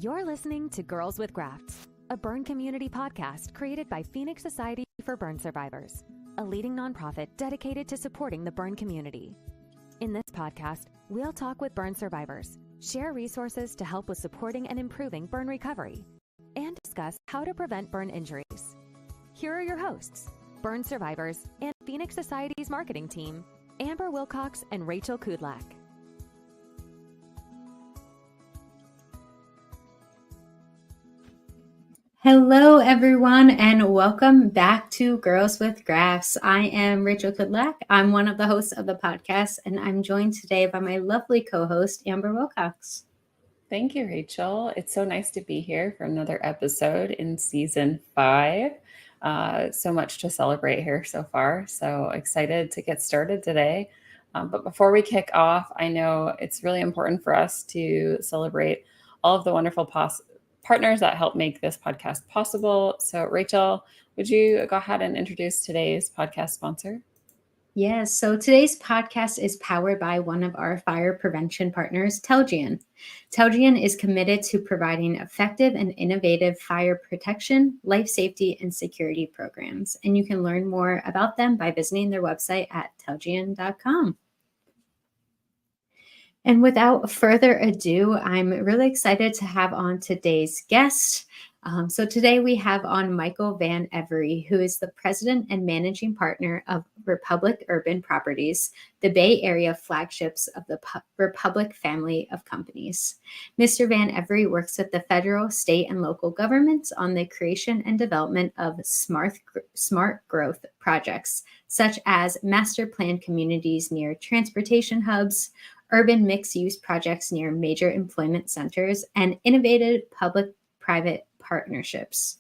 You're listening to Girls with Grafts, a burn community podcast created by Phoenix Society for Burn Survivors, a leading nonprofit dedicated to supporting the burn community. In this podcast, we'll talk with burn survivors, share resources to help with supporting and improving burn recovery, and discuss how to prevent burn injuries. Here are your hosts, burn survivors and Phoenix Society's marketing team, Amber Wilcox and Rachel Kudlak. Hello, everyone, and welcome back to Girls with Grafts. I am Rachel Kudlak. I'm one of the hosts of the podcast, and I'm joined today by my lovely co-host, Amber Wilcox. Thank you, Rachel. It's so nice to be here for another episode in season 5. So much to celebrate here so far. So excited to get started today. But before we kick off, I know it's really important for us to celebrate all of the wonderful partners that help make this podcast possible. So Rachel, would you go ahead and introduce today's podcast sponsor? Yes, so today's podcast is powered by one of our fire prevention partners, Telgian. Telgian is committed to providing effective and innovative fire protection, life safety, and security programs. And you can learn more about them by visiting their website at telgian.com. And without further ado, I'm really excited to have on today's guest. So today we have on Michael Van Every, who is the president and managing partner of Republic Urban Properties, the Bay Area flagships of the Republic family of companies. Mr. Van Every works with the federal, state, and local governments on the creation and development of smart growth projects, such as master plan communities near transportation hubs, urban mixed-use projects near major employment centers, and innovative public-private partnerships.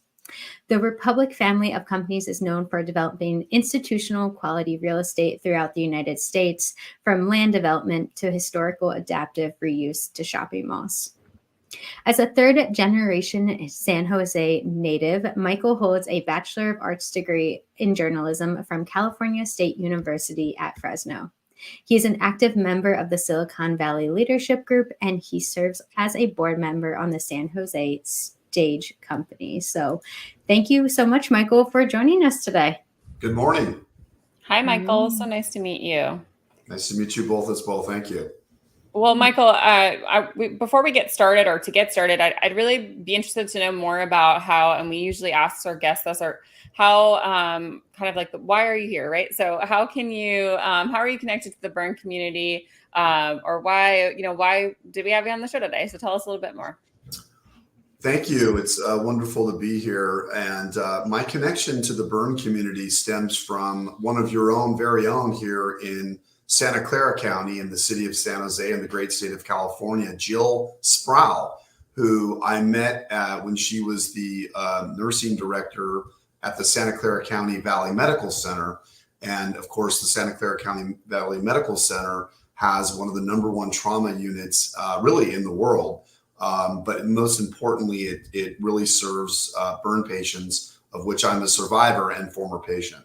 The Republic family of companies is known for developing institutional quality real estate throughout the United States, from land development to historical adaptive reuse to shopping malls. As a third-generation San Jose native, Michael holds a Bachelor of Arts degree in journalism from California State University at Fresno. He is an active member of the Silicon Valley Leadership Group, and he serves as a board member on the San Jose Stage Company. So thank you so much, Michael, for joining us today. Good morning. Hi, Michael. So nice to meet you. Nice to meet you both as well. Thank you. Well, Michael, before we get started, I'd really be interested to know more about how, and we usually ask our guests this, or how, kind of like, why are you here, right? So how are you connected to the burn community, or why did we have you on the show today? So tell us a little bit more. Thank you. It's wonderful to be here. And my connection to the burn community stems from one of your own very own here in Santa Clara County in the city of San Jose in the great state of California, Jill Sproul, who I met when she was the nursing director at the Santa Clara County Valley Medical Center. And of course, the Santa Clara County Valley Medical Center has one of the #1 trauma units really in the world. But most importantly, it really serves burn patients, of which I'm a survivor and former patient.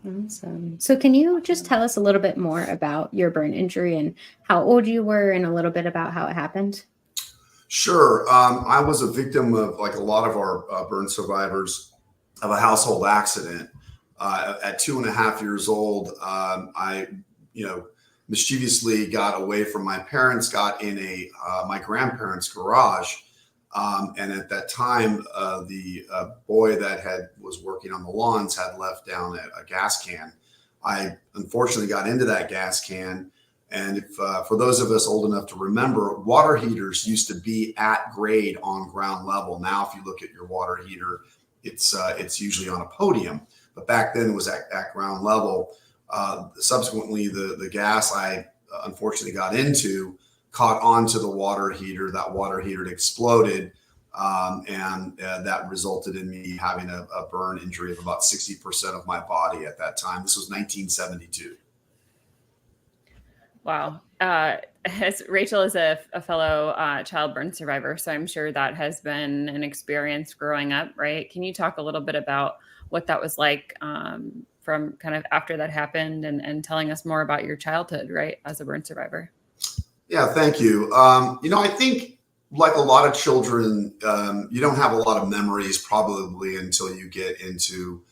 Awesome. So can you just tell us a little bit more about your burn injury and how old you were and a little bit about how it happened? Sure. I was a victim of, like a lot of our burn survivors, of a household accident. At 2.5 years old, I mischievously got away from my parents, got in my grandparents' garage. And at that time, the boy that was working on the lawns had left down a gas can. I unfortunately got into that gas can. And if for those of us old enough to remember, water heaters used to be at grade on ground level. Now, if you look at your water heater, it's usually on a podium. But back then it was at ground level. Subsequently, the gas I unfortunately got into caught onto the water heater. That water heater had exploded, and that resulted in me having a burn injury of about 60% of my body at that time. This was 1972. Wow. As Rachel is a fellow child burn survivor, so I'm sure that has been an experience growing up, right? Can you talk a little bit about what that was like from kind of after that happened, and telling us more about your childhood, right, as a burn survivor? Yeah, thank you. I think like a lot of children, you don't have a lot of memories probably until you get into,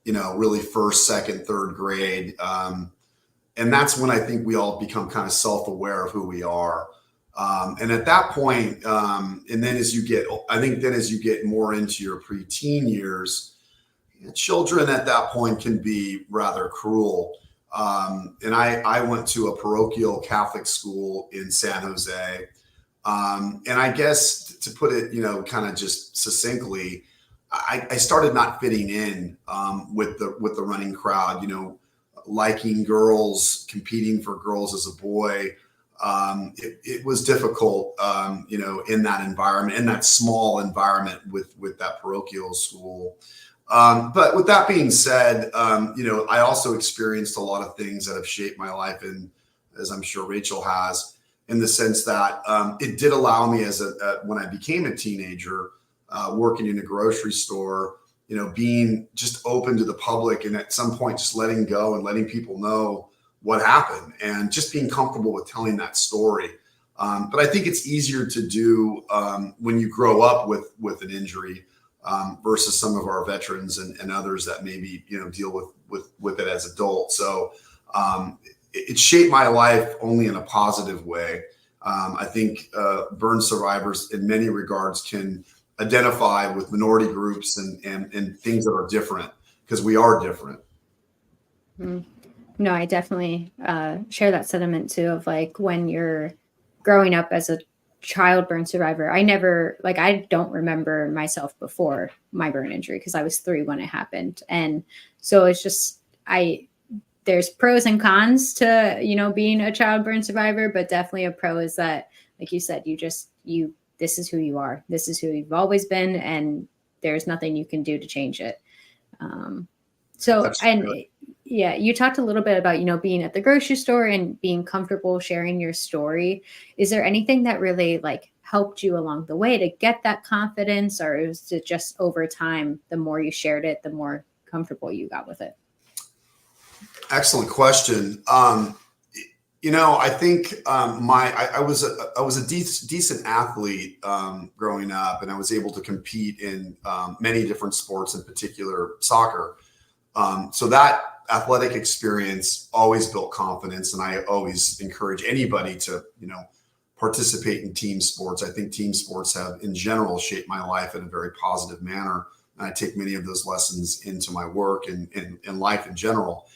really first, second, third grade. And that's when I think we all become kind of self-aware of who we are. And at that point, and then as you get more into your preteen years, children at that point can be rather cruel. And I went to a parochial Catholic school in San Jose. And I guess to put it, kind of just succinctly, I started not fitting in with the running crowd, liking girls, competing for girls as a boy. It was difficult, in that environment, in that small environment with that parochial school. But with that being said, I also experienced a lot of things that have shaped my life, and as I'm sure Rachel has, in the sense that it did allow me when I became a teenager, working in a grocery store, being just open to the public, and at some point just letting go and letting people know what happened, and just being comfortable with telling that story. But I think it's easier to do when you grow up with an injury versus some of our veterans and others that maybe deal with it as adults. So it shaped my life only in a positive way. I think burn survivors in many regards can identify with minority groups and things that are different, because we are different. No, I definitely share that sentiment too, of like when you're growing up as a child burn survivor. I don't remember myself before my burn injury because I was 3 when it happened. And so it's just, there's pros and cons to, being a child burn survivor, but definitely a pro is that, like you said, this is who you are. This is who you've always been. And there's nothing you can do to change it. Yeah, you talked a little bit about, being at the grocery store and being comfortable sharing your story. Is there anything that really helped you along the way to get that confidence, or was it just over time, the more you shared it, the more comfortable you got with it? Excellent question. I think I was a decent athlete growing up, and I was able to compete in many different sports, in particular soccer. So that athletic experience always built confidence, and I always encourage anybody to, participate in team sports. I think team sports have, in general, shaped my life in a very positive manner, and I take many of those lessons into my work and in life in general.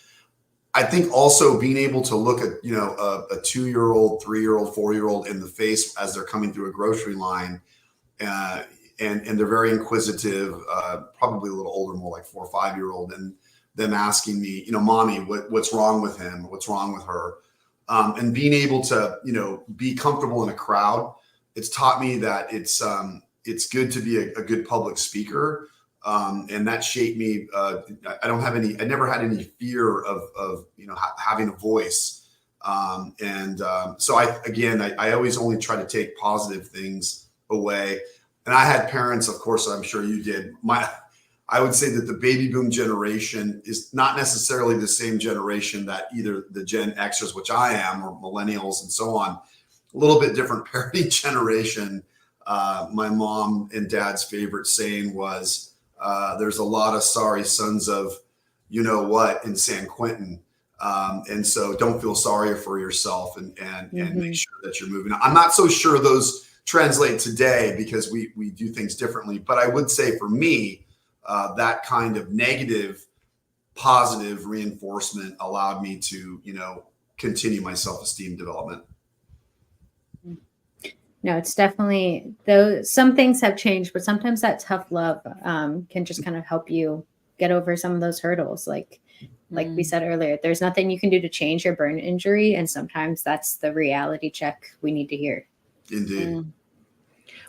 I think also being able to look at, a 2-year-old, 3-year-old, 4-year-old in the face as they're coming through a grocery line, and they're very inquisitive, probably a little older, more like 4 or 5-year-old, and them asking me, Mommy, what's wrong with him? What's wrong with her? And being able to, be comfortable in a crowd. It's taught me that it's good to be a good public speaker. And that shaped me. I never had any fear of having a voice. So I always only try to take positive things away. And I had parents, of course, I'm sure you did. I would say that the baby boom generation is not necessarily the same generation that either the Gen Xers, which I am, or millennials and so on. A little bit different parenting generation. My mom and dad's favorite saying was, there's a lot of sorry sons of what in San Quentin. And so don't feel sorry for yourself and make sure that you're moving on. I'm not so sure those translate today because we do things differently. But I would say for me, that kind of negative, positive reinforcement allowed me to, continue my self-esteem development. No, it's definitely, though some things have changed, but sometimes that tough love can just kind of help you get over some of those hurdles. Like we said earlier, there's nothing you can do to change your burn injury. And sometimes that's the reality check we need to hear. Indeed.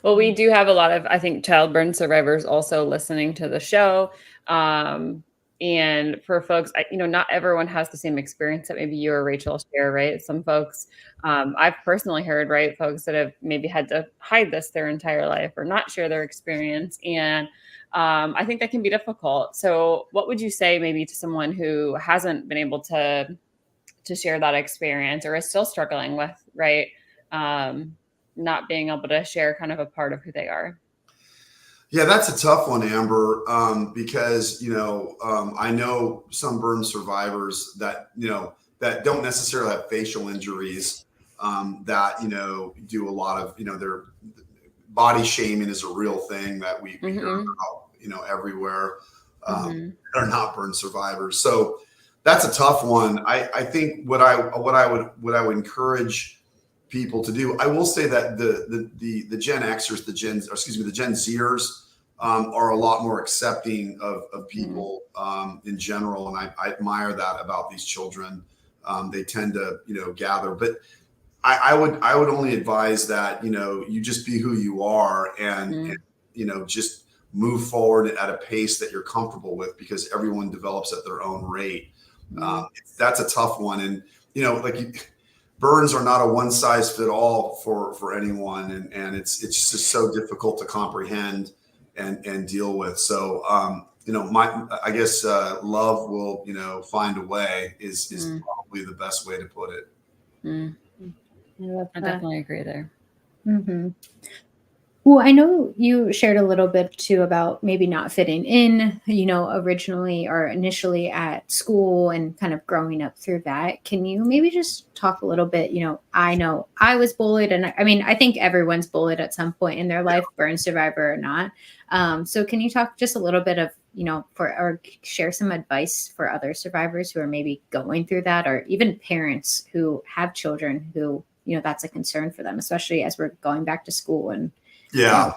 Well, we do have a lot of, I think, child burn survivors also listening to the show. And for folks, not everyone has the same experience that maybe you or Rachel share, right? Some folks, I've personally heard, right, folks that have maybe had to hide this their entire life or not share their experience. And I think that can be difficult. So what would you say maybe to someone who hasn't been able to share that experience or is still struggling with, right? not being able to share kind of a part of who they are? Yeah, that's a tough one, Amber, because, I know some burn survivors that, that don't necessarily have facial injuries, that, do a lot of, their body shaming is a real thing that we hear about, everywhere, are not burn survivors. So that's a tough one. I think what I would encourage people to do, I will say that the Gen Xers, the Gen Zers, are a lot more accepting of people in general, and I admire that about these children. They tend to gather, but I would only advise that you just be who you are, and just move forward at a pace that you're comfortable with, because everyone develops at their own rate. That's a tough one, and burns are not a one size fit all for anyone, and it's just so difficult to comprehend and deal with. So I guess love will find a way is probably the best way to put it. I definitely agree there. Well, I know you shared a little bit too about maybe not fitting in, originally or initially at school, and kind of growing up through that. Can you maybe just talk a little bit? I know I was bullied, and I mean, I think everyone's bullied at some point in their life, burn survivor or not. So can you talk just a little bit of, or share some advice for other survivors who are maybe going through that, or even parents who have children who, that's a concern for them, especially as we're going back to school and Yeah.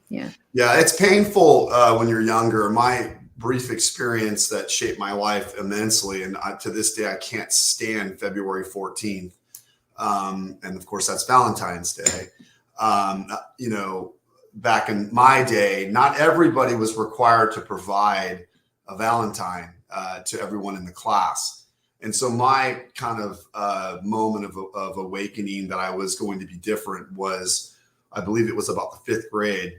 It's painful when you're younger. My brief experience that shaped my life immensely, and to this day, I can't stand February 14th. And of course, that's Valentine's Day. Back in my day, not everybody was required to provide a Valentine to everyone in the class. And so my kind of moment of awakening that I was going to be different was, I believe it was about the 5th grade,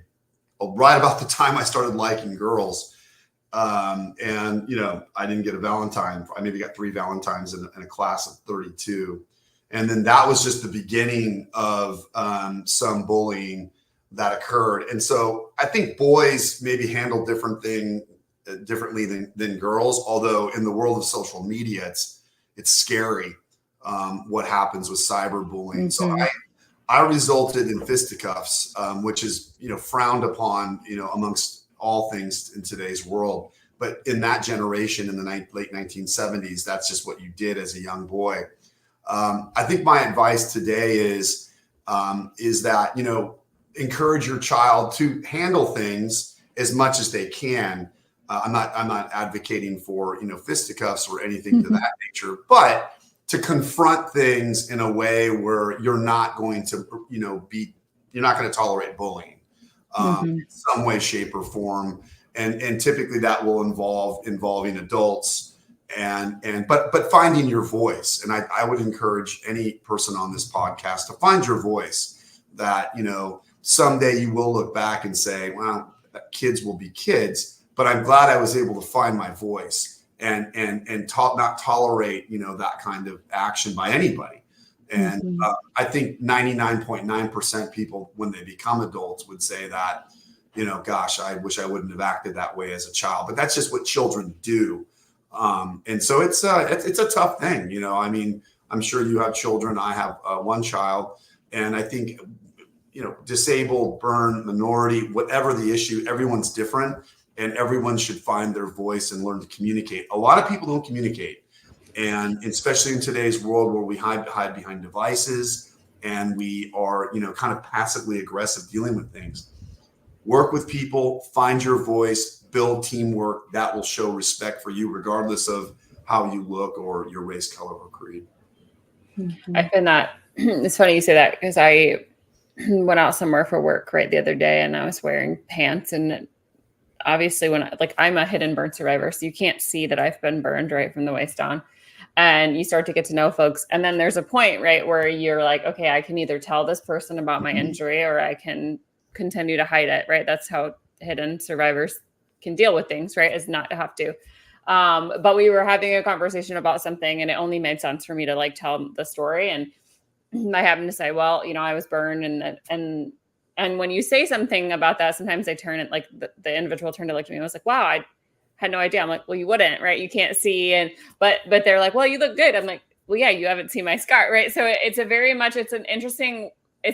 right about the time I started liking girls. And, I didn't get a Valentine. I maybe got 3 Valentines in a class of 32. And then that was just the beginning of some bullying that occurred. And so I think boys maybe handle differently than girls, although in the world of social media, it's scary what happens with cyberbullying. So I resulted in fisticuffs, which is, frowned upon, amongst all things in today's world. But in that generation, in the late 1970s, that's just what you did as a young boy. I think my advice today is that, encourage your child to handle things as much as they can. I'm not advocating for, fisticuffs or anything to that nature, but to confront things in a way where you're not going to, you're not going to tolerate bullying in some way, shape, or form. And typically that will involving adults but finding your voice. And I would encourage any person on this podcast to find your voice, that, someday you will look back and say, well, kids will be kids, but I'm glad I was able to find my voice and not tolerate, that kind of action by anybody. And I think 99.9% people, when they become adults, would say that, gosh, I wish I wouldn't have acted that way as a child, but that's just what children do. And so it's a tough thing. I mean, I'm sure you have children. I have one child, and I think, disabled, burn, minority, whatever the issue, everyone's different, and everyone should find their voice and learn to communicate. A lot of people don't communicate. And especially in today's world where we hide behind devices, and we are, kind of passively aggressive dealing with things. Work with people, find your voice, build teamwork that will show respect for you, regardless of how you look or your race, color, or creed. I find that it's funny you say that, because I went out somewhere for work the other day, and I was wearing pants, and obviously I'm a hidden burn survivor, so you can't see that I've been burned right from the waist down. And you start to get to know folks. And then there's a point, where you're like, okay, I can either tell this person about my injury, or I can continue to hide it, right? That's how hidden survivors can deal with things, right? Is not to have to. But we were having a conversation about something, and it only made sense for me to tell the story. And I happen to say, well, I was burned, and when you say something about that, sometimes they turn it, like the individual turned to look at me and was like, wow, I had no idea. I'm like, well, you wouldn't, right? You can't see. But they're like, well, you look good. I'm like, well, yeah, you haven't seen my scar, right? So it's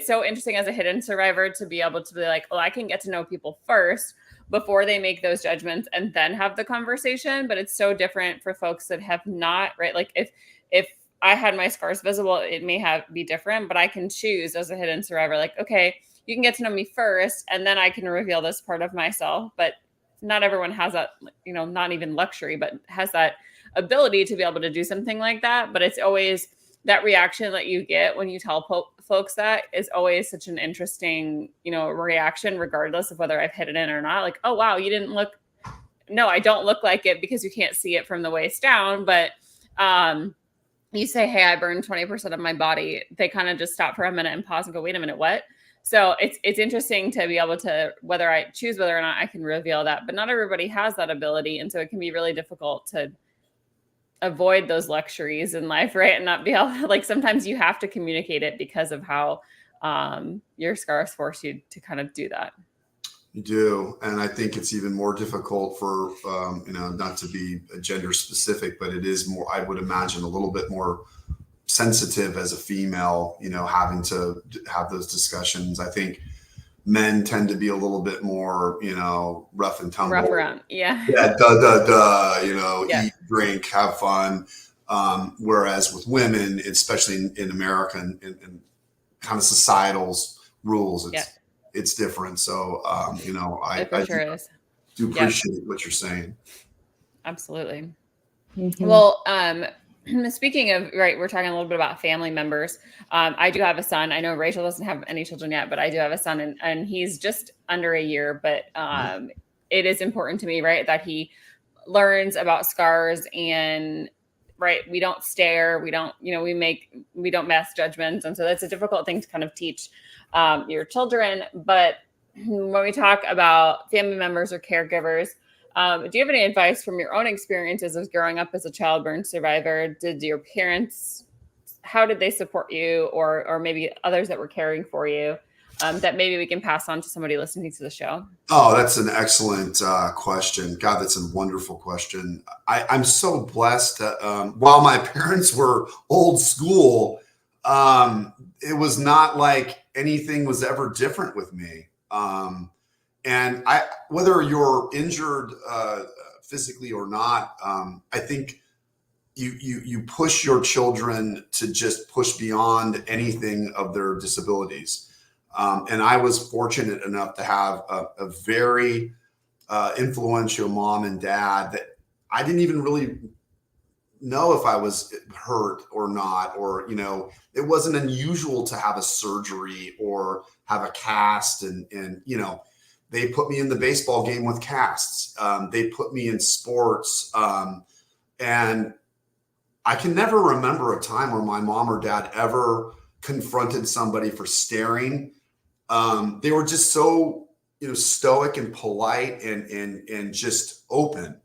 so interesting as a hidden survivor to be able to be like, well, I can get to know people first before they make those judgments and then have the conversation. But it's so different for folks that have not, right? Like if I had my scars visible, it may be different, but I can choose as a hidden survivor, like, okay, you can get to know me first, and then I can reveal this part of myself. But not everyone has that, not even luxury, but has that ability to be able to do something like that. But it's always that reaction that you get when you tell folks that is always such an interesting, reaction, regardless of whether I've hit it in or not. Like, oh, wow, you didn't look. No, I don't look like it because you can't see it from the waist down. But you say, hey, I burned 20% of my body. They kind of just stop for a minute and pause and go, wait a minute, what? So it's interesting to be able to, whether I choose whether or not I can reveal that, but not everybody has that ability. And so it can be really difficult to avoid those luxuries in life, right? And not be able to, like, sometimes you have to communicate it because of how your scars force you to kind of do that. You do. And I think it's even more difficult for, not to be gender specific, but it is more, I would imagine, a little bit more sensitive as a female, having to have those discussions. I think men tend to be a little bit more, rough and tumble. Rough around. Yeah. Yeah. Yeah. Eat, drink, have fun. Whereas with women, especially in America and kind of societal rules, it's different. So, I do appreciate what you're saying. Absolutely. Mm-hmm. Well, speaking of, right, we're talking a little bit about family members. I do have a son. I know Rachel doesn't have any children yet, but I do have a son, and he's just under a year. But it is important to me, right, that he learns about scars, and right, we don't stare, we don't, we don't mass judgments, and so that's a difficult thing to kind of teach your children. But when we talk about family members or caregivers, do you have any advice from your own experiences of growing up as a child burn survivor? Did your parents, how did they support you, or maybe others that were caring for you, that maybe we can pass on to somebody listening to the show? Oh, that's an excellent question. God, that's a wonderful question. I'm so blessed that while my parents were old school, it was not like anything was ever different with me. And whether you're injured physically or not, I think you push your children to just push beyond anything of their disabilities. And I was fortunate enough to have a very influential mom and dad that I didn't even really know if I was hurt or not, or, it wasn't unusual to have a surgery or have a cast, and they put me in the baseball game with casts. They put me in sports. And I can never remember a time where my mom or dad ever confronted somebody for staring. They were just so, stoic and polite and just open.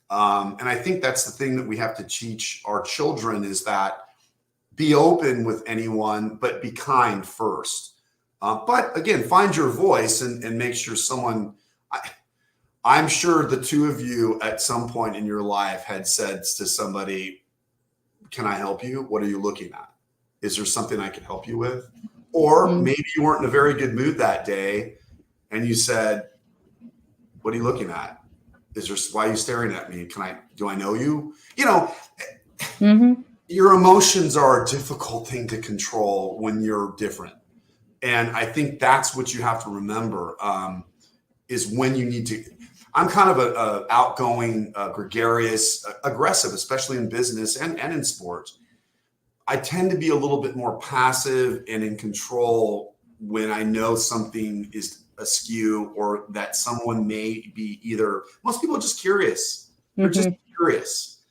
And I think that's the thing that we have to teach our children, is that be open with anyone, but be kind first. But again, find your voice and make sure someone, I'm sure the two of you at some point in your life had said to somebody, can I help you? What are you looking at? Is there something I can help you with? Or maybe you weren't in a very good mood that day and you said, what are you looking at? Why are you staring at me? Do I know you? Your emotions are a difficult thing to control when you're different. And I think that's what you have to remember, is when you need to. I'm kind of a outgoing, gregarious, aggressive, especially in business and in sports. I tend to be a little bit more passive and in control when I know something is askew, or that someone may be most people are just curious. They're just curious.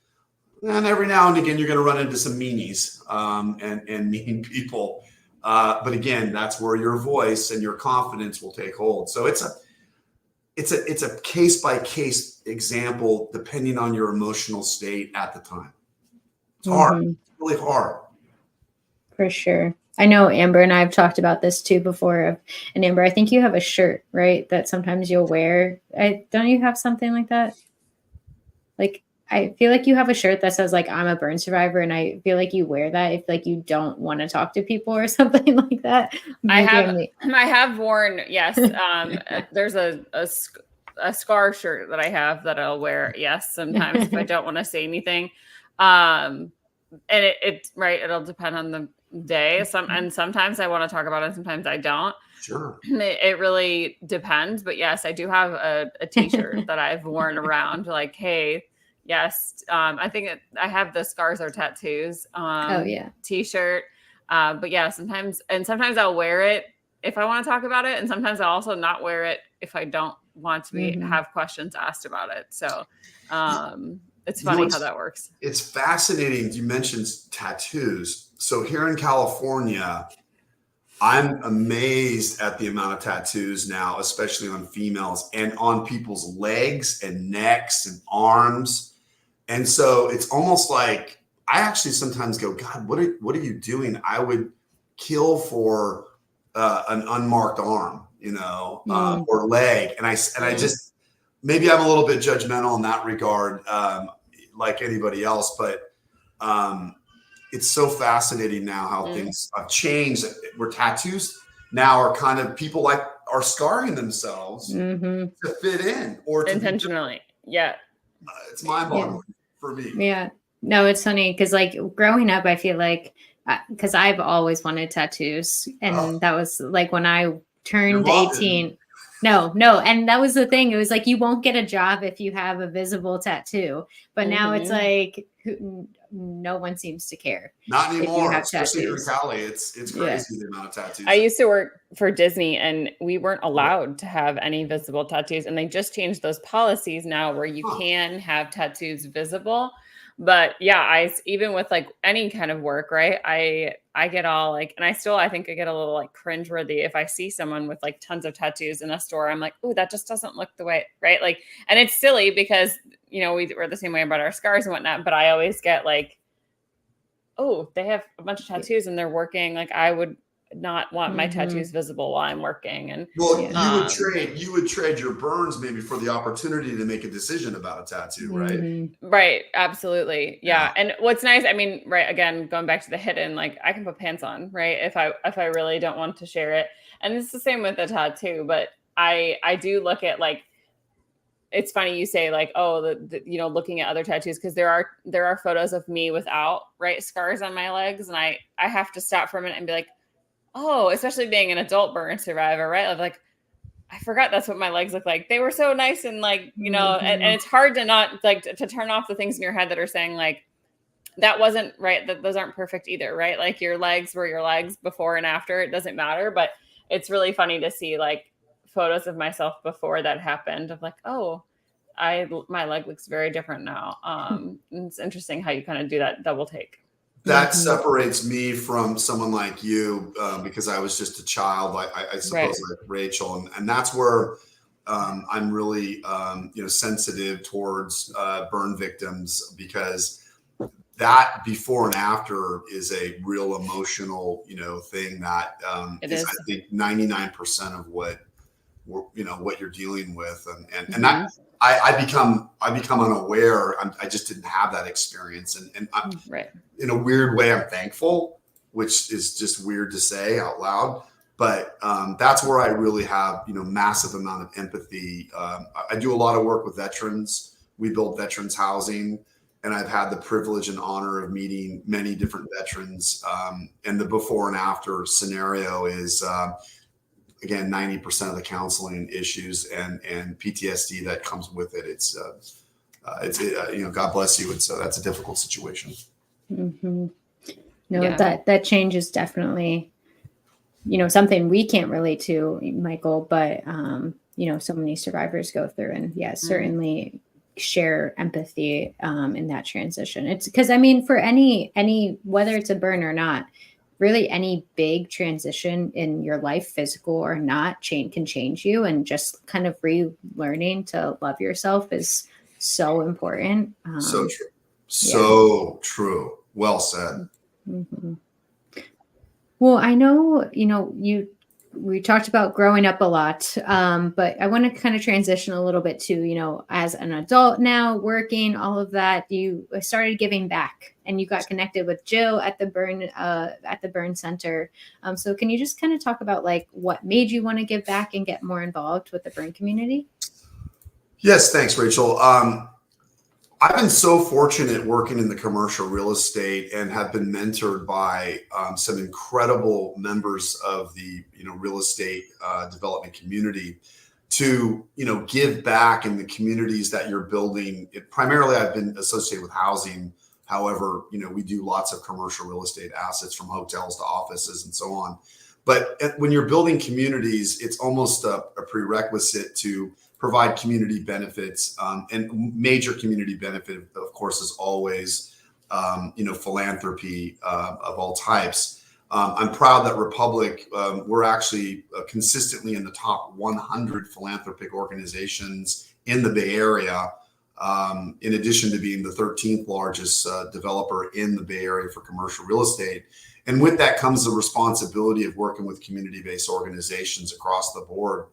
And every now and again, you're going to run into some meanies and mean people. But again, that's where your voice and your confidence will take hold. So it's a case by case example, depending on your emotional state at the time. It's hard. It's really hard. For sure. I know Amber and I have talked about this too before. And Amber, I think you have a shirt, right? That sometimes you'll wear. Don't you have something like that? Like, I feel like you have a shirt that says like, I'm a burn survivor. And I feel like you wear that if like you don't want to talk to people or something like that. I have worn, yes. There's a scar shirt that I have that I'll wear. Yes. Sometimes if I don't want to say anything. And it'll depend on the day. And sometimes I want to talk about it. Sometimes I don't. Sure. It really depends. But yes, I do have a t-shirt that I've worn around like, hey, yes. I think I have the Scars Are Tattoos t-shirt. But yeah, sometimes I'll wear it if I want to talk about it. And sometimes I'll also not wear it if I don't want to have questions asked about it. So, it's funny how that works. It's fascinating. You mentioned tattoos. So here in California, I'm amazed at the amount of tattoos now, especially on females and on people's legs and necks and arms. And so it's almost like I actually sometimes go, God, what are you doing? I would kill for an unmarked arm, or leg. And I just, maybe I'm a little bit judgmental in that regard, like anybody else, but it's so fascinating now how things have changed, where tattoos now are kind of, people are scarring themselves to fit in or to intentionally. Yeah. It's mind-boggling for me. Yeah. No, it's funny because like growing up, I feel like, because I've always wanted tattoos, and that was like when I turned 18. No. And that was the thing. It was like, you won't get a job if you have a visible tattoo. But now it's like, no one seems to care. Not anymore. Especially in Cali. It's crazy the amount of tattoos. I used to work for Disney, and we weren't allowed to have any visible tattoos. And they just changed those policies now where you can have tattoos visible. But yeah, even with like any kind of work, right? I get all like, and I think I get a little like cringeworthy if I see someone with like tons of tattoos in a store. I'm like, oh, that just doesn't look the way, right? Like, and it's silly because, we're the same way about our scars and whatnot, but I always get like, oh, they have a bunch of tattoos and they're working. Like, I would not want my tattoos visible while I'm working. And you would trade your burns maybe for the opportunity to make a decision about a tattoo, right? Right. Absolutely. Yeah. And what's nice, I mean, right, again, going back to the hidden, like I can put pants on, right? If I really don't want to share it. And it's the same with the tattoo, but I do look at like, it's funny you say like, oh, looking at other tattoos, because there are photos of me without scars on my legs, and I have to stop for a minute and be like, oh, especially being an adult burn survivor, right? Of like, I forgot that's what my legs look like. They were so nice and like, and it's hard to not like to turn off the things in your head that are saying like, that wasn't right. That those aren't perfect either, right? Like your legs were your legs before and after. It doesn't matter, but it's really funny to see like photos of myself before that happened of like, oh, my leg looks very different now. It's interesting how you kind of do that double take. That separates me from someone like you because I was just a child, I suppose, like Rachel, and that's where I'm really sensitive towards burn victims, because that before and after is a real emotional thing that is, I think, 99% of what you're dealing with, and that I become unaware. I just didn't have that experience, and I'm, in a weird way, I'm thankful, which is just weird to say out loud. But that's where I really have massive amount of empathy. I do a lot of work with veterans. We build veterans housing, and I've had the privilege and honor of meeting many different veterans. And the before and after scenario is. Again, 90% of the counseling issues and PTSD that comes with it. It's God bless you. That's a difficult situation. That change is definitely, something we can't relate to, Michael, but, so many survivors go through, and certainly share empathy in that transition. It's because, I mean, for any, whether it's a burn or not, really any big transition in your life, physical or not, can change you, and just kind of relearning to love yourself is so important. So true. So true. Well said. Well, I know, we talked about growing up a lot, but I want to kind of transition a little bit to, as an adult now, working, all of that, you started giving back and you got connected with Jill at the Burn Center. So can you just kind of talk about like what made you want to give back and get more involved with the burn community? Yes, thanks, Rachel. I've been so fortunate working in the commercial real estate and have been mentored by some incredible members of the real estate development community to give back in the communities that you're building. Primarily, I've been associated with housing. However, we do lots of commercial real estate assets from hotels to offices and so on. But when you're building communities, it's almost a prerequisite to provide community benefits, and major community benefit, of course, is always, philanthropy of all types. I'm proud that Republic, we're actually consistently in the top 100 philanthropic organizations in the Bay Area, in addition to being the 13th largest developer in the Bay Area for commercial real estate. And with that comes the responsibility of working with community-based organizations across the board.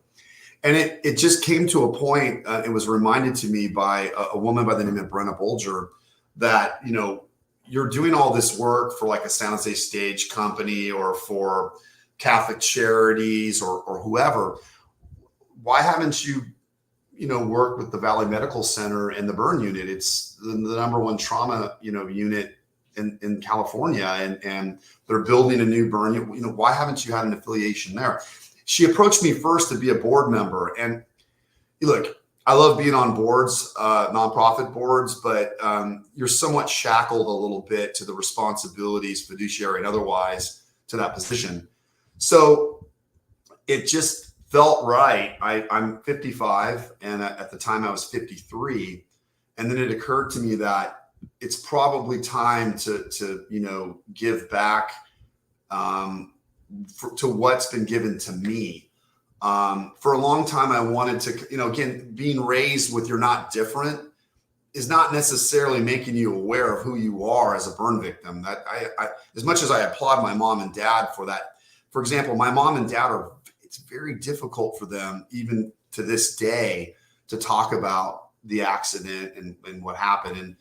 And it just came to a point, it was reminded to me by a woman by the name of Brenna Bolger that, you're doing all this work for like a San Jose stage company or for Catholic Charities or whoever. Why haven't you, worked with the Valley Medical Center and the burn unit? It's the number one trauma, unit in California, and they're building a new burn unit. Why haven't you had an affiliation there? She approached me first to be a board member. And look, I love being on boards, nonprofit boards, but you're somewhat shackled a little bit to the responsibilities, fiduciary and otherwise, to that position. So it just felt right. I'm 55, and at the time I was 53. And then it occurred to me that it's probably time to give back to what's been given to me. For a long time, I wanted to, again, being raised with you're not different is not necessarily making you aware of who you are as a burn victim. That I as much as I applaud my mom and dad for that. For example, my mom and dad it's very difficult for them, even to this day, to talk about the accident and what happened. And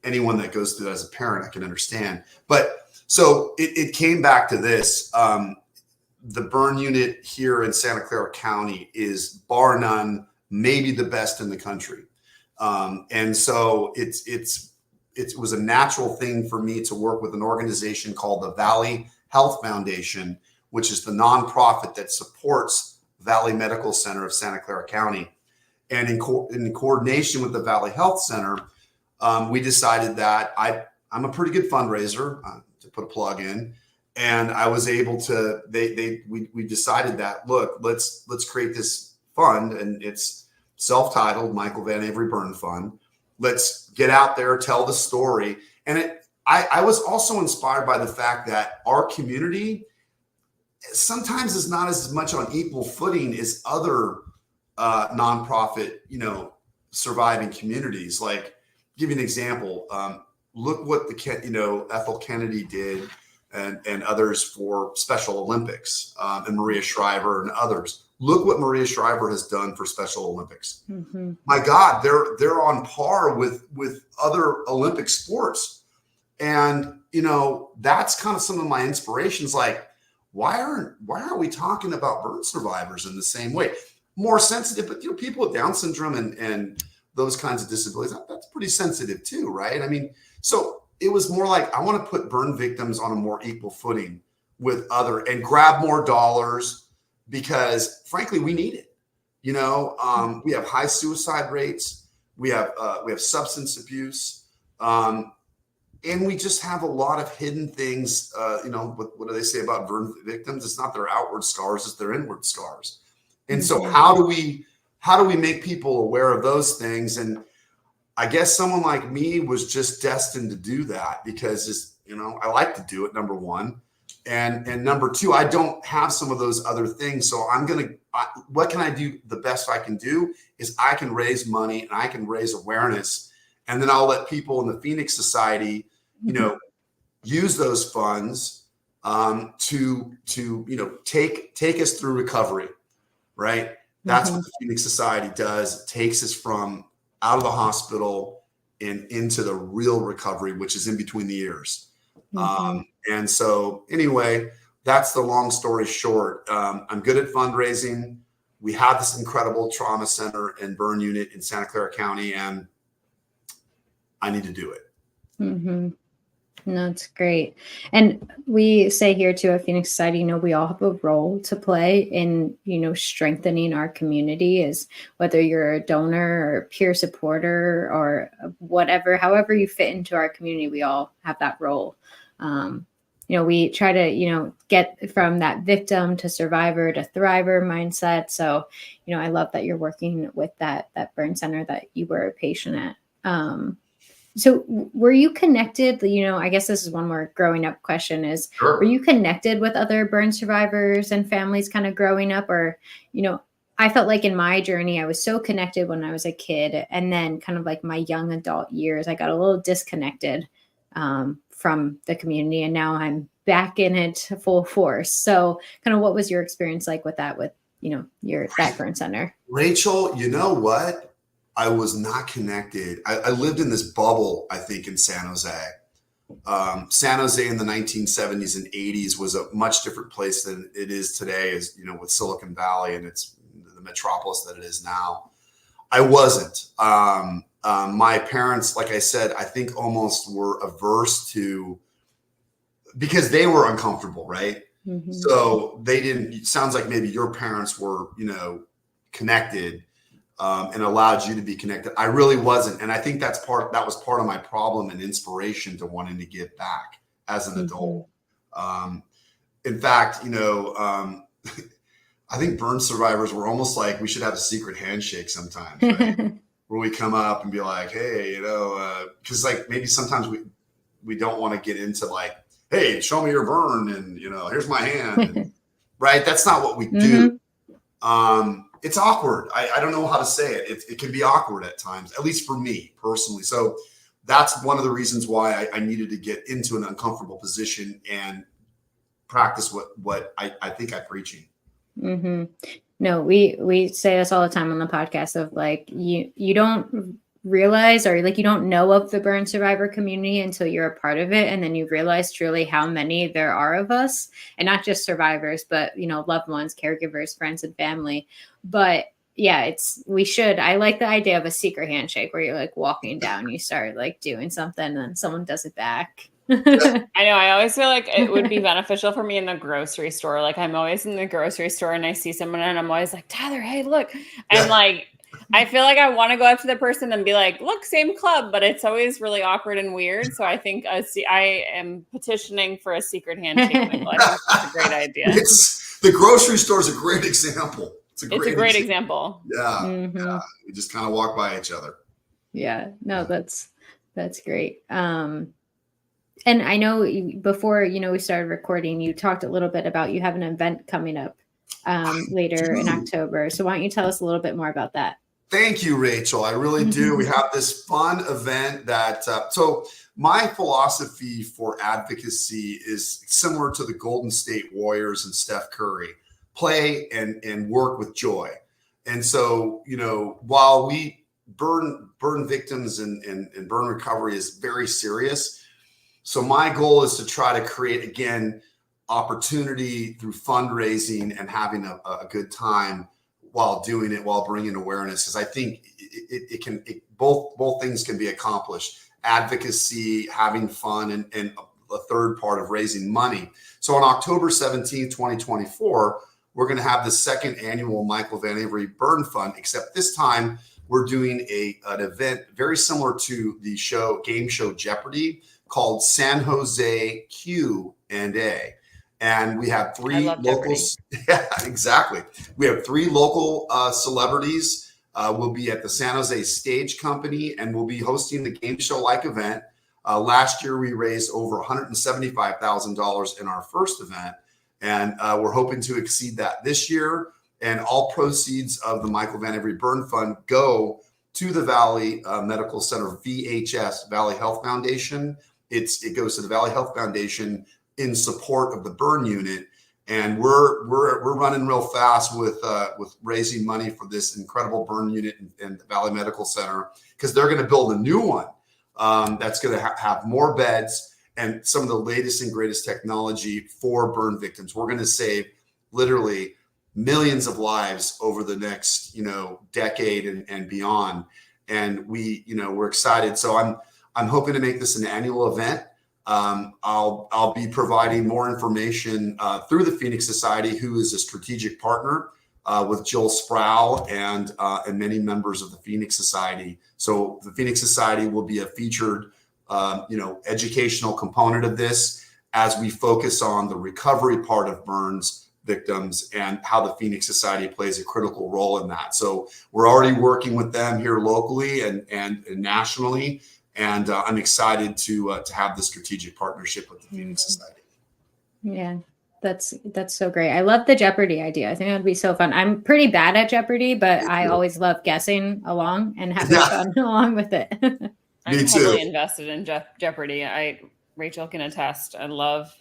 anyone that goes through that as a parent, I can understand. But so it came back to this. The burn unit here in Santa Clara County is bar none, maybe the best in the country. And so it was a natural thing for me to work with an organization called the Valley Health Foundation, which is the nonprofit that supports Valley Medical Center of Santa Clara County. And in coordination with the Valley Health Center, we decided that I'm a pretty good fundraiser, to put a plug in. And I was able to, we decided that, look, let's create this fund, and it's self-titled Michael Van Avery Burn Fund. Let's get out there, tell the story. And I was also inspired by the fact that our community sometimes is not as much on equal footing as other nonprofit, surviving communities. Like, give you an example. Look what Ethel Kennedy did and others for Special Olympics, and Maria Shriver and others. Look what Maria Shriver has done for Special Olympics. Mm-hmm. My God, they're on par with other Olympic sports. And, that's kind of some of my inspirations. Like, why aren't we talking about burn survivors in the same way? More sensitive, but people with Down syndrome and those kinds of disabilities, that's pretty sensitive too, right? I mean, so it was more like, I want to put burn victims on a more equal footing with and grab more dollars, because frankly, we need it. We have high suicide rates. We have substance abuse. And we just have a lot of hidden things. What do they say about burn victims? It's not their outward scars, it's their inward scars. And so how do we make people aware of those things? And I guess someone like me was just destined to do that, because I like to do it, number one. And number two, I don't have some of those other things. So what can I do? The best I can do is I can raise money and I can raise awareness. And then I'll let people in the Phoenix Society, use those funds to take us through recovery, right? That's what the Phoenix Society does. It takes us from out of the hospital and into the real recovery, which is in between the ears. And so anyway, that's the long story short. I'm good at fundraising. We have this incredible trauma center and burn unit in Santa Clara County, and I need to do it. No, it's great. And we say here too at Phoenix Society, we all have a role to play in, strengthening our community, as whether you're a donor or peer supporter or whatever, however you fit into our community, we all have that role. We try to, get from that victim to survivor to thriver mindset. So, I love that you're working with that burn center that you were a patient at. So were you connected, I guess this is one more growing up question is, Sure. Were you connected with other burn survivors and families kind of growing up? Or, I felt like in my journey, I was so connected when I was a kid. And then kind of like my young adult years, I got a little disconnected from the community. And now I'm back in it full force. So kind of what was your experience like with that, with, that burn center? Rachel, you know what? I was not connected. I lived in this bubble, I think, in San Jose. San Jose in the 1970s and 80s was a much different place than it is today, as with Silicon Valley and it's the metropolis that it is now. I wasn't. My parents, like I said, I think almost were averse to, because they were uncomfortable, right? So they didn't. It sounds like maybe your parents were, connected. And allowed you to be connected. I really wasn't. And I think that was part of my problem and inspiration to wanting to give back as an adult. In fact, I think burn survivors were almost like we should have a secret handshake sometimes, right? Where we come up and be like, hey, because like maybe sometimes we don't want to get into like, hey, show me your burn and, here's my hand. Right? That's not what we do. It's awkward. I don't know how to say it. It can be awkward at times, at least for me personally. So that's one of the reasons why I needed to get into an uncomfortable position and practice what I think I'm preaching. No, we say this all the time on the podcast of like, you don't realize, or like you don't know of the burn survivor community until you're a part of it, and then you realize truly how many there are of us, and not just survivors, but loved ones, caregivers, friends, and family. But yeah, I like the idea of a secret handshake where you're like walking down, you start like doing something, and then someone does it back. I know. I always feel like it would be beneficial for me in the grocery store. Like I'm always in the grocery store and I see someone and I'm always like, Tyler, hey, look. And like, I feel like I want to go up to the person and be like, look, same club, but it's always really awkward and weird. So I think I am petitioning for a secret handshake, Michael. I think that's a great idea. The grocery store is a great example. It's a great example. Yeah. Yeah. We just kind of walk by each other. Yeah. No, that's great. And I know before, we started recording, you talked a little bit about you have an event coming up later in October. So why don't you tell us a little bit more about that? Thank you, Rachel. I really do. We have this fun event that, so my philosophy for advocacy is similar to the Golden State Warriors and Steph Curry: play and work with joy. And so, while we burn victims and burn recovery is very serious. So my goal is to try to create, again, opportunity through fundraising and having a good time while doing it, while bringing awareness, because I think both things can be accomplished: advocacy, having fun, and a third part of raising money. So on October 17th, 2024, we're going to have the second annual Michael Van Avery Burn Fund, except this time we're doing an event very similar to the game show Jeopardy, called San Jose Q&A. And we have three locals. Yeah, exactly. We have three local celebrities. We'll be at the San Jose Stage Company, and we'll be hosting the game show-like event. Last year, we raised over $175,000 in our first event, and we're hoping to exceed that this year. And all proceeds of the Michael Van Avery Burn Fund go to the Valley Medical Center, VHS, Valley Health Foundation. It goes to the Valley Health Foundation in support of the burn unit. And we're running real fast with raising money for this incredible burn unit in the Valley Medical Center, because they're going to build a new one that's going to have more beds and some of the latest and greatest technology for burn victims. We're going to save literally millions of lives over the next, decade and beyond. And we're excited. So I'm hoping to make this an annual event. I'll be providing more information through the Phoenix Society, who is a strategic partner with Jill Sproul and many members of the Phoenix Society. So the Phoenix Society will be a featured, educational component of this as we focus on the recovery part of burns victims and how the Phoenix Society plays a critical role in that. So we're already working with them here locally and nationally. And I'm excited to have the strategic partnership with the Phoenix Society. Yeah, that's so great. I love the Jeopardy idea. I think that'd be so fun. I'm pretty bad at Jeopardy, but I always love guessing along and having fun along with it. I'm heavily invested in Jeopardy. Rachel can attest. I love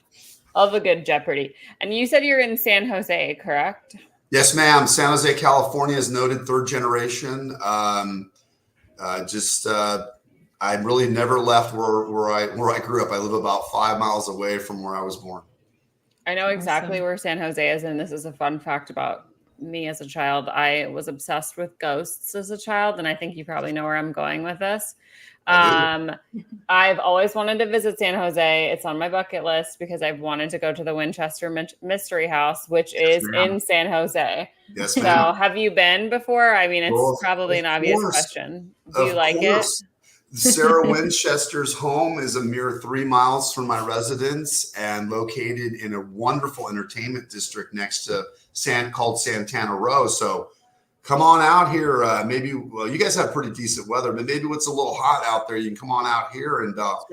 a good Jeopardy. And you said you're in San Jose, correct? Yes, ma'am. San Jose, California is noted third generation. I really never left where I grew up. I live about 5 miles away from where I was born. I know exactly where San Jose is, and this is a fun fact about me as a child. I was obsessed with ghosts as a child, and I think you probably know where I'm going with this. I've always wanted to visit San Jose. It's on my bucket list because I've wanted to go to the Winchester Mystery House, which is in San Jose. Yes, so ma'am. Have you been before? I mean, it's probably an obvious question. Do you like it? Sarah Winchester's home is a mere 3 miles from my residence and located in a wonderful entertainment district next to called Santana Row. So come on out here. You guys have pretty decent weather, but maybe it's a little hot out there. You can come on out here and I'll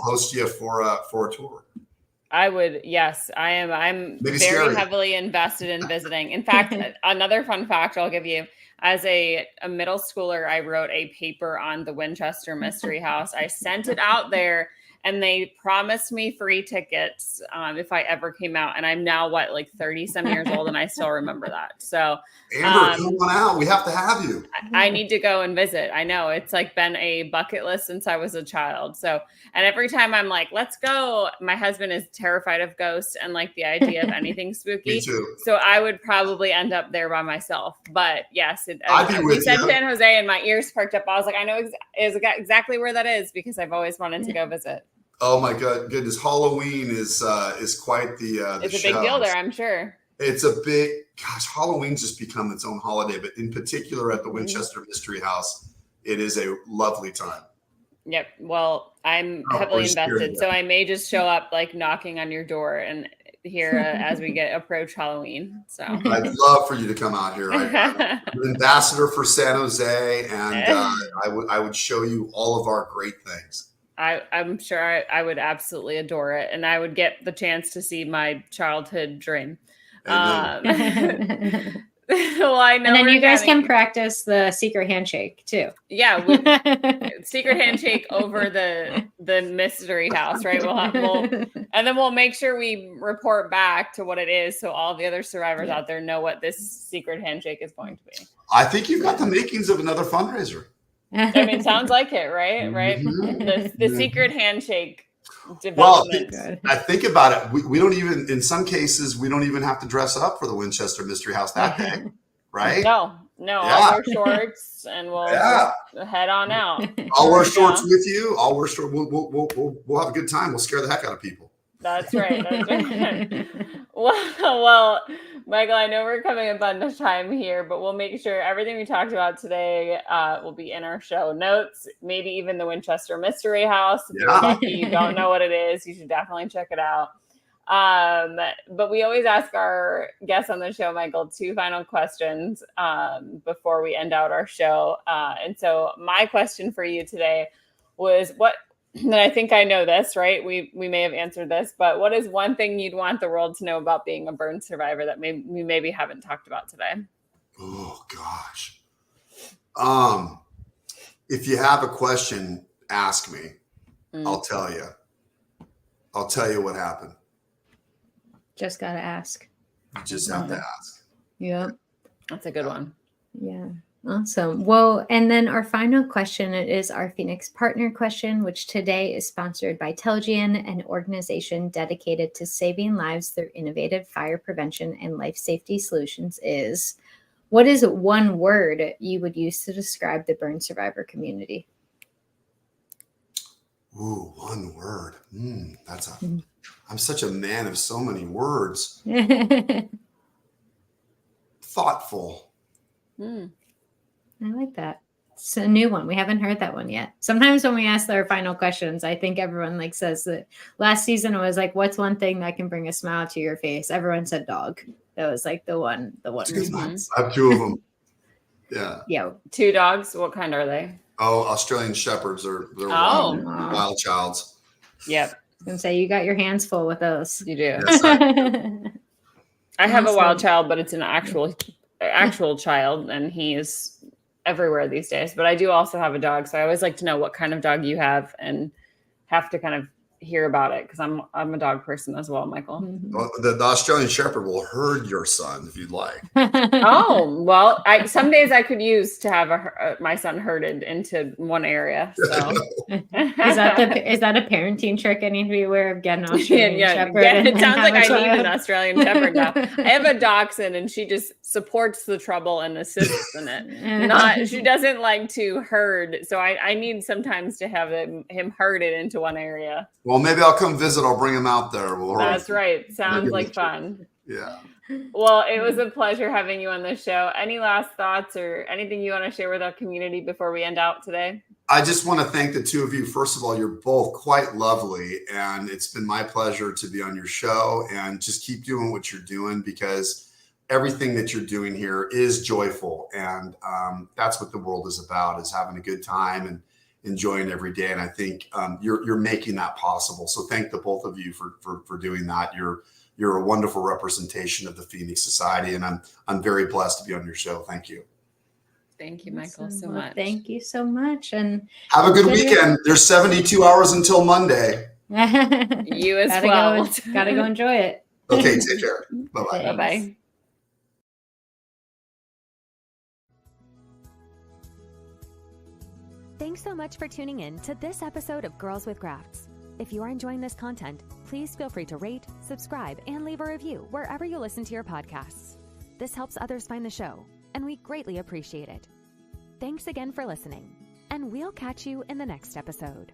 host you for a tour. I would. Yes, I am. I'm very heavily invested in visiting. In fact, another fun fact I'll give you. As a middle schooler, I wrote a paper on the Winchester Mystery House. I sent it out there and they promised me free tickets if I ever came out. And I'm now 30 some years old and I still remember that. So Amber, come on out. We have to have you. I need to go and visit. I know it's been a bucket list since I was a child. So, and every time I'm like, let's go. My husband is terrified of ghosts and the idea of anything spooky. Me too. So I would probably end up there by myself. But yes, you said San Jose and my ears perked up. I was like, I know exactly where that is because I've always wanted to go visit. Oh my goodness. Halloween is quite the it's a big deal there, I'm sure. Halloween's just become its own holiday, but in particular at the Winchester Mystery House, it is a lovely time. Yep. Well, I'm heavily invested, so I may just show up knocking on your door and here as we approach Halloween. So I'd love for you to come out here. I'm an ambassador for San Jose, and I would show you all of our great things. I'm sure I would absolutely adore it, and I would get the chance to see my childhood dream. Well, I know. And then you guys can practice the secret handshake too. Yeah, secret handshake over the mystery house, right? And then we'll make sure we report back to what it is, so all the other survivors out there know what this secret handshake is going to be. I think you've got the makings of another fundraiser. I mean, sounds like it, right? Right. Mm-hmm. The secret handshake development. Well, I think about it. We don't even, in some cases, we don't even have to dress up for the Winchester Mystery House that day, right? No. I'll wear shorts and we'll head on out. I'll wear shorts with you. I'll wear shorts. We'll have a good time. We'll scare the heck out of people. That's right. Well, Michael, I know we're coming up on time here, but we'll make sure everything we talked about today will be in our show notes, maybe even the Winchester Mystery House. If you're lucky, you don't know what it is, you should definitely check it out. But we always ask our guests on the show, Michael, 2 final questions before we end out our show. And so my question for you today was and I think I know this, right? We may have answered this, but what is one thing you'd want the world to know about being a burn survivor that we maybe haven't talked about today? Oh gosh. If you have a question, ask me. I'll tell you what happened. Just got to ask. You just have to ask. Yep. That's a good one. Yeah. Awesome. Well, and then our final question, it is our Phoenix Partner question, which today is sponsored by Telgian, an organization dedicated to saving lives through innovative fire prevention and life safety solutions is, what is one word you would use to describe the burn survivor community? Ooh, one word. I'm such a man of so many words. Thoughtful. I like that. It's a new one. We haven't heard that one yet. Sometimes when we ask our final questions, I think everyone like says that last season it was like, what's one thing that can bring a smile to your face? Everyone said dog. That was like the one. I have two of them. Yeah. Yeah. 2 dogs. What kind are they? Oh, Australian Shepherds. They're wild childs. Yep. I was gonna say you got your hands full with those. You do. Yes, I have a wild child, but it's an actual child, and he is everywhere these days. But I do also have a dog, so I always like to know what kind of dog you have, and have to kind of hear about it because I'm a dog person as well, Michael. Well, the Australian Shepherd will herd your son if you'd like. Oh, well, some days I could use to have my son herded into one area. So Is that a parenting trick I need to be aware of? Get an Australian Shepherd. It sounds like I need an Australian Shepherd now. I have a dachshund, and she just supports the trouble and assists in it. She doesn't like to herd, so I need sometimes to have him herded into one area. Well, maybe I'll come visit. I'll bring him out there. That's right. Sounds like fun. Yeah. Well, it was a pleasure having you on the show. Any last thoughts or anything you want to share with our community before we end out today? I just want to thank the two of you. First of all, you're both quite lovely, and it's been my pleasure to be on your show, and just keep doing what you're doing, because everything that you're doing here is joyful. And that's what the world is about, is having a good time and enjoying every day. And I think you're making that possible. So thank the both of you for doing that. You're a wonderful representation of the Phoenix Society, and I'm very blessed to be on your show. Thank you. Thank you, Michael, so much. Thank you so much. And have a good weekend. There's 72 hours until Monday. You as well. Gotta go enjoy it. Okay, take care. Bye-bye. Bye-bye. Thanks so much for tuning in to this episode of Girls with Grafts. If you are enjoying this content, please feel free to rate, subscribe, and leave a review wherever you listen to your podcasts. This helps others find the show, and we greatly appreciate it. Thanks again for listening, and we'll catch you in the next episode.